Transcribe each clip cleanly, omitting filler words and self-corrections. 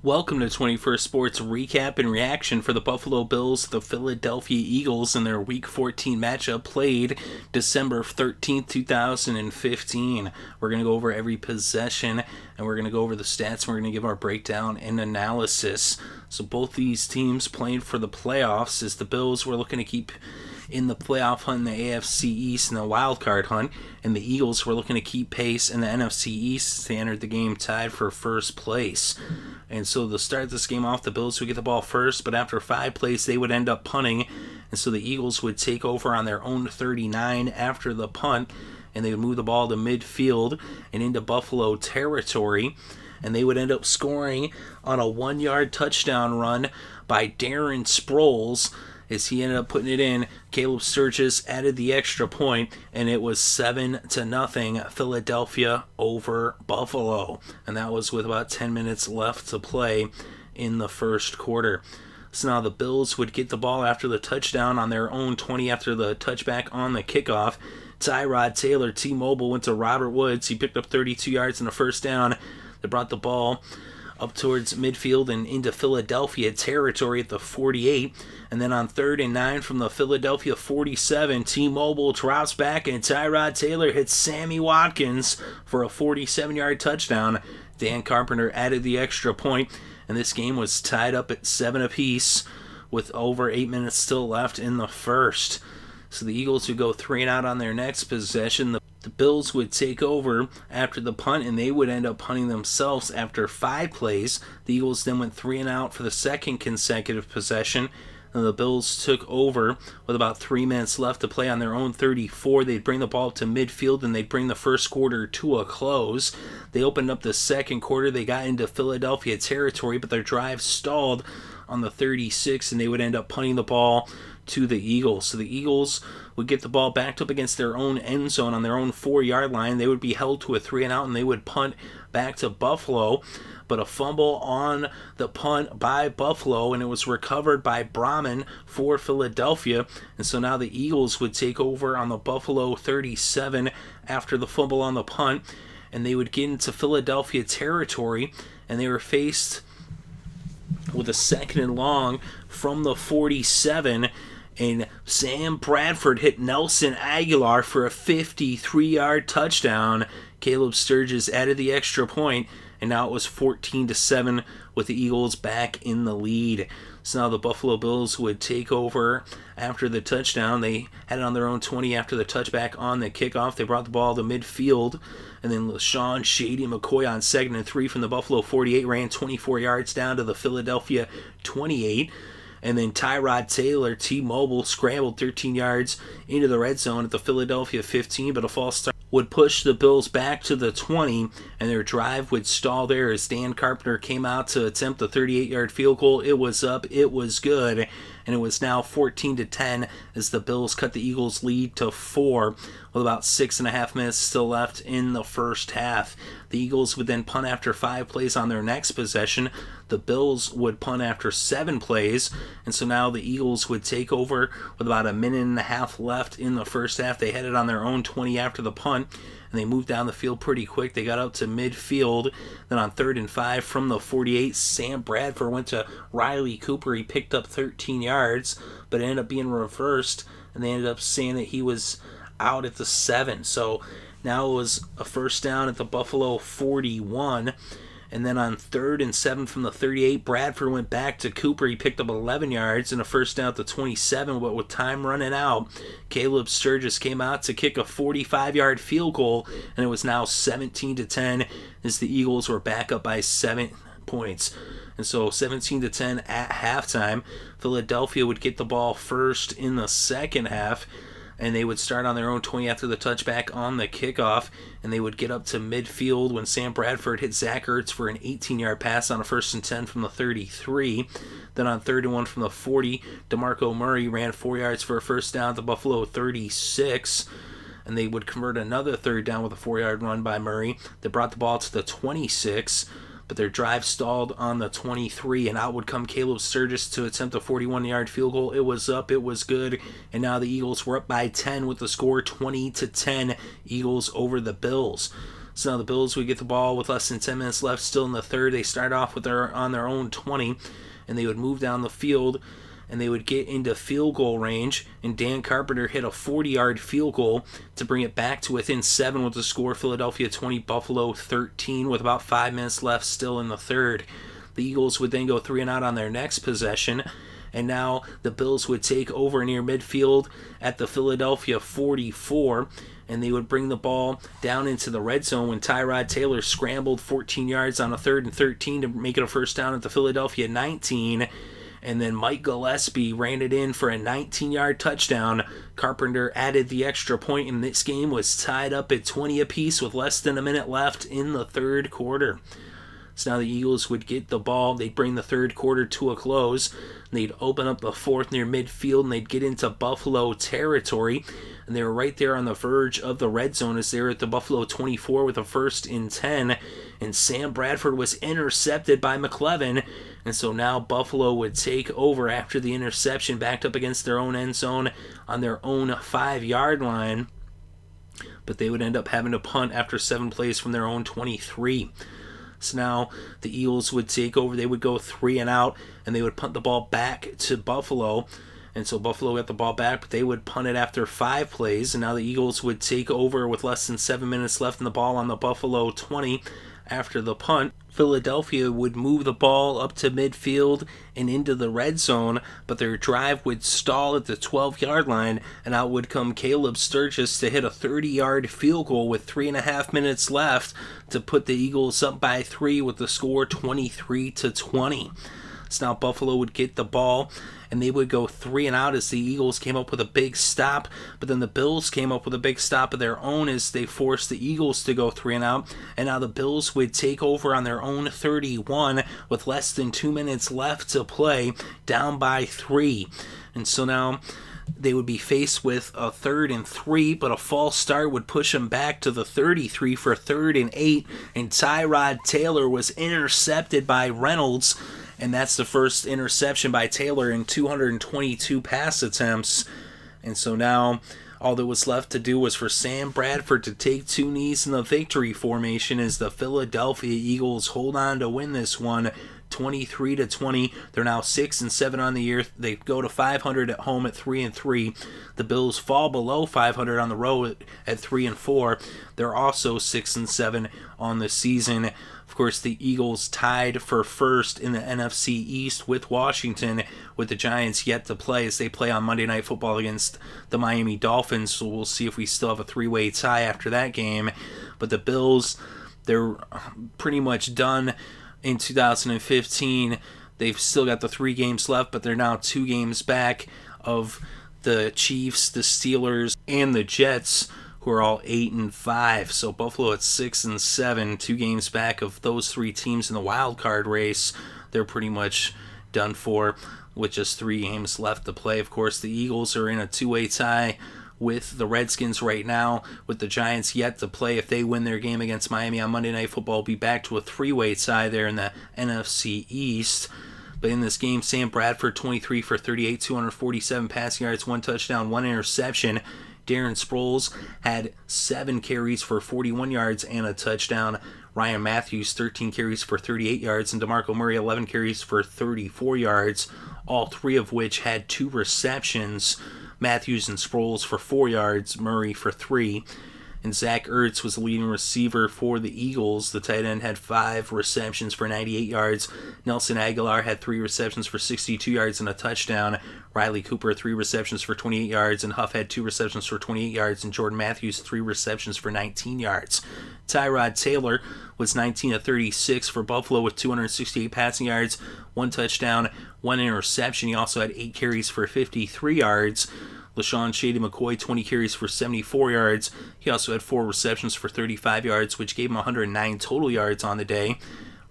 Welcome to 21st Sports recap and reaction for the Buffalo Bills, the Philadelphia Eagles, in their Week 14 matchup played December 13th, 2015. We're going to go over every possession, and we're going to go over the stats, and we're going to give our breakdown and analysis. So both these teams playing for the playoffs, as the Bills were looking to keep in the playoff hunt in the AFC East and the wild card hunt, and the Eagles were looking to keep pace in the NFC East. They entered the game tied for first place. And so to start this game off, the Bills would get the ball first, but after 5 plays, they would end up punting. And so the Eagles would take over on their own 39 after the punt, and they would move the ball to midfield and into Buffalo territory. And they would end up scoring on a 1-yard touchdown run by Darren Sproles. As he ended up putting it in, Caleb Sturgis added the extra point, and it was 7-0 Philadelphia over Buffalo. And that was with about 10 minutes left to play in the first quarter. So now the Bills would get the ball after the touchdown on their own 20 after the touchback on the kickoff. Tyrod Taylor, T-Mobile, went to Robert Woods. He picked up 32 yards in the first down. They brought the ball up towards midfield and into Philadelphia territory at the 48. And then on 3rd and 9 from the Philadelphia 47, T-Mobile drops back and Tyrod Taylor hits Sammy Watkins for a 47-yard touchdown. Dan Carpenter added the extra point, and this game was tied up at 7 apiece with over 8 minutes still left in the first. So the Eagles would go 3 and out on their next possession. The Bills would take over after the punt, and they would end up punting themselves after 5 plays. The Eagles then went 3 and out for the second consecutive possession. And the Bills took over with about 3 minutes left to play on their own 34. They'd bring the ball to midfield, and they'd bring the first quarter to a close. They opened up the second quarter. They got into Philadelphia territory, but their drive stalled on the 36, and they would end up punting the ball to the Eagles. So the Eagles would get the ball backed up against their own end zone on their own 4-yard line. They would be held to a 3 and out, and they would punt back to Buffalo. But a fumble on the punt by Buffalo, and it was recovered by Brahman for Philadelphia. And so now the Eagles would take over on the Buffalo 37 after the fumble on the punt, and they would get into Philadelphia territory, and they were faced with a 2nd and long from the 47, and Sam Bradford hit Nelson Aguilar for a 53-yard touchdown. Caleb Sturgis added the extra point, and now it was 14-7 with the Eagles back in the lead. So now the Buffalo Bills would take over after the touchdown. They had it on their own 20 after the touchback on the kickoff. They brought the ball to midfield, and then LaShawn Shady McCoy on 2nd and 3 from the Buffalo 48 ran 24 yards down to the Philadelphia 28. And then Tyrod Taylor, T-Mobile, scrambled 13 yards into the red zone at the Philadelphia 15, but a false start would push the Bills back to the 20, and their drive would stall there as Dan Carpenter came out to attempt the 38-yard field goal. It was up, it was good, and it was now 14-10 as the Bills cut the Eagles' lead to 4 with about 6.5 minutes still left in the first half. The Eagles would then punt after 5 plays on their next possession. The Bills would punt after 7 plays, and so now the Eagles would take over with about a minute and a half left in the first half. They had it on their own 20 after the punt, and they moved down the field pretty quick. They got up to midfield. Then on 3rd and 5 from the 48, Sam Bradford went to Riley Cooper. He picked up 13 yards, but it ended up being reversed, and they ended up saying that he was out at the 7. So now it was a first down at the Buffalo 41. And then on 3rd and 7 from the 38, Bradford went back to Cooper. He picked up 11 yards and a first down at the 27, but with time running out, Caleb Sturgis came out to kick a 45-yard field goal, and it was now 17-10 as the Eagles were back up by 7 points. And so 17-10 at halftime. Philadelphia would get the ball first in the second half, and they would start on their own 20 after the touchback on the kickoff, and they would get up to midfield when Sam Bradford hit Zach Ertz for an 18-yard pass on a 1st and 10 from the 33. Then on 3rd and 1 from the 40, DeMarco Murray ran 4 yards for a first down at the Buffalo 36, and they would convert another 3rd down with a 4-yard run by Murray that brought the ball to the 26. But their drive stalled on the 23, and out would come Caleb Sturgis to attempt a 41-yard field goal. It was up, it was good, and now the Eagles were up by 10 with the score 20-10, Eagles over the Bills. So now the Bills would get the ball with less than 10 minutes left, still in the third. They start off on their own 20, and they would move down the field, and they would get into field goal range, and Dan Carpenter hit a 40-yard field goal to bring it back to within 7 with the score Philadelphia 20, Buffalo 13, with about 5 minutes left still in the third. The Eagles would then go 3 and out on their next possession, and now the Bills would take over near midfield at the Philadelphia 44, and they would bring the ball down into the red zone when Tyrod Taylor scrambled 14 yards on a 3rd and 13 to make it a first down at the Philadelphia 19. And then Mike Gillespie ran it in for a 19-yard touchdown. Carpenter added the extra point, and this game was tied up at 20 apiece with less than a minute left in the third quarter. So now the Eagles would get the ball. They'd bring the third quarter to a close. They'd open up the fourth near midfield, and they'd get into Buffalo territory. And they were right there on the verge of the red zone as they were at the Buffalo 24 with a 1st and 10. And Sam Bradford was intercepted by McLevin. And so now Buffalo would take over after the interception, backed up against their own end zone on their own 5-yard line. But they would end up having to punt after 7 plays from their own 23. So now the Eagles would take over. They would go 3 and out, and they would punt the ball back to Buffalo. And so Buffalo got the ball back, but they would punt it after 5 plays. And now the Eagles would take over with less than 7 minutes left in the ball on the Buffalo 20 after the punt. Philadelphia would move the ball up to midfield and into the red zone, but their drive would stall at the 12-yard line, and out would come Caleb Sturgis to hit a 30-yard field goal with 3.5 minutes left to put the Eagles up by 3 with the score 23-20. So now Buffalo would get the ball, and they would go 3 and out as the Eagles came up with a big stop, but then the Bills came up with a big stop of their own as they forced the Eagles to go 3 and out, and now the Bills would take over on their own 31 with less than 2 minutes left to play, down by 3. And so now they would be faced with a 3rd and 3, but a false start would push them back to the 33 for 3rd and 8, and Tyrod Taylor was intercepted by Reynolds, and that's the first interception by Taylor in 222 pass attempts. And so now all that was left to do was for Sam Bradford to take 2 knees in the victory formation as the Philadelphia Eagles hold on to win this one 23-20. They're now 6-7 on the year. They go to 500 at home at 3-3. The Bills fall below 500 on the road at 3-4. They're also 6-7 on the season. Of course, the Eagles tied for first in the NFC East with Washington, with the Giants yet to play as they play on Monday Night Football against the Miami Dolphins. So we'll see if we still have a 3-way tie after that game. But the Bills, they're pretty much done in 2015. They've still got the 3 games left, but they're now 2 games back of the Chiefs, the Steelers, and the Jets, who are all 8-5. So Buffalo at 6-7, 2 games back of those 3 teams in the wild card race. They're pretty much done for with just 3 games left to play. Of course, the Eagles are in a 2-way tie with the Redskins right now, with the Giants yet to play. If they win their game against Miami on Monday Night Football, will be back to a 3-way tie there in the NFC East. But in this game, Sam Bradford, 23 for 38, 247 passing yards, 1 touchdown, 1 interception. Darren Sproles had 7 carries for 41 yards and a touchdown. Ryan Matthews, 13 carries for 38 yards, and DeMarco Murray, 11 carries for 34 yards, all 3 of which had 2 receptions. Matthews and Sproles for 4 yards, Murray for 3. And Zach Ertz was the leading receiver for the Eagles. The tight end had 5 receptions for 98 yards. Nelson Aguilar had 3 receptions for 62 yards and a touchdown. Riley Cooper, 3 receptions for 28 yards. And Huff had 2 receptions for 28 yards. And Jordan Matthews, 3 receptions for 19 yards. Tyrod Taylor was 19 of 36 for Buffalo with 268 passing yards, 1 touchdown, 1 interception. He also had 8 carries for 53 yards. LaShawn Shady McCoy, 20 carries for 74 yards. He also had 4 receptions for 35 yards, which gave him 109 total yards on the day.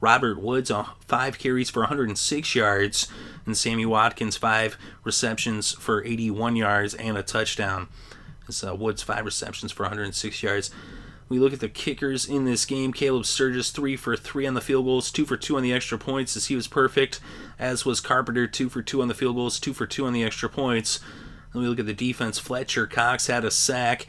Robert Woods, 5 carries for 106 yards. And Sammy Watkins, 5 receptions for 81 yards and a touchdown. Woods, 5 receptions for 106 yards. We look at the kickers in this game. Caleb Sturgis, 3 for 3 on the field goals, 2 for 2 on the extra points, as he was perfect, as was Carpenter, 2 for 2 on the field goals, 2 for 2 on the extra points. Then we look at the defense. Fletcher Cox had a sack,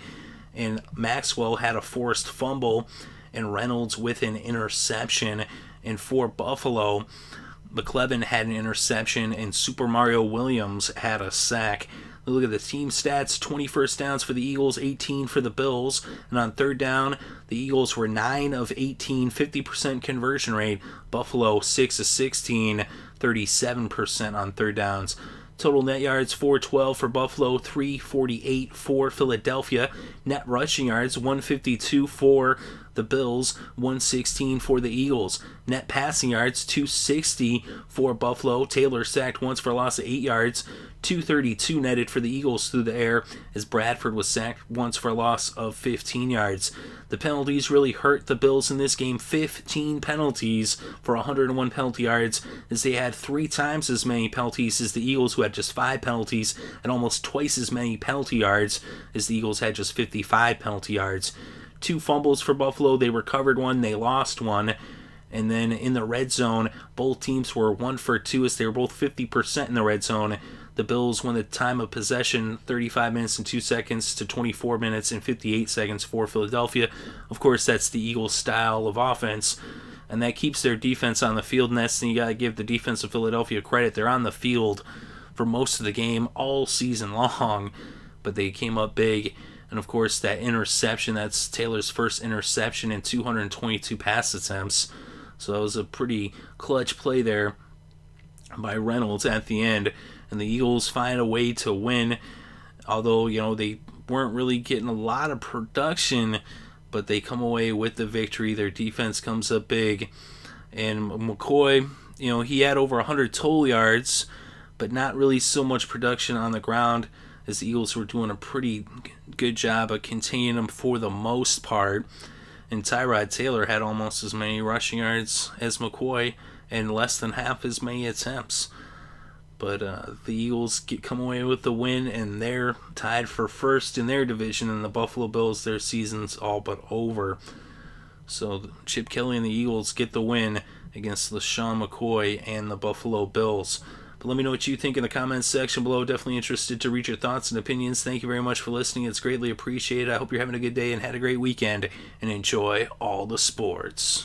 and Maxwell had a forced fumble, and Reynolds with an interception. And for Buffalo, McClevin had an interception, and Super Mario Williams had a sack. Look at the team stats: 20 first downs for the Eagles, 18 for the Bills. And on third down, the Eagles were 9 of 18, 50% conversion rate. Buffalo 6 of 16, 37% on third downs. Total net yards: 412 for Buffalo, 348 for Philadelphia. Net rushing yards: 152 for the Bills, 116 for the Eagles. Net passing yards: 260 for Buffalo. Taylor sacked once for a loss of 8 yards. 232 netted for the Eagles through the air, as Bradford was sacked once for a loss of 15 yards. The penalties really hurt the Bills in this game. 15 penalties for 101 penalty yards, as they had 3 times as many penalties as the Eagles, who had just 5 penalties, and almost twice as many penalty yards as the Eagles had just 55 penalty yards. 2 fumbles for Buffalo. They recovered one, they lost one. And then in the red zone, both teams were 1 for 2, as they were both 50% in the red zone. The Bills won the time of possession 35 minutes and 2 seconds to 24 minutes and 58 seconds for Philadelphia. Of course, that's the Eagles' style of offense, and that keeps their defense on the field. And that's the thing, you got to give the defense of Philadelphia credit. They're on the field for most of the game all season long, but they came up big. And of course, that interception, that's Taylor's first interception in 222 pass attempts. So that was a pretty clutch play there by Reynolds at the end. And the Eagles find a way to win, although, they weren't really getting a lot of production, but they come away with the victory. Their defense comes up big. And McCoy, he had over 100 total yards, but not really so much production on the ground, as the Eagles were doing a pretty good job of containing them for the most part. And Tyrod Taylor had almost as many rushing yards as McCoy and less than half as many attempts. But the Eagles come away with the win, and they're tied for first in their division. And the Buffalo Bills, their season's all but over. So Chip Kelly and the Eagles get the win against LeSean McCoy and the Buffalo Bills. But let me know what you think in the comments section below. Definitely interested to read your thoughts and opinions. Thank you very much for listening. It's greatly appreciated. I hope you're having a good day and had a great weekend, and enjoy all the sports.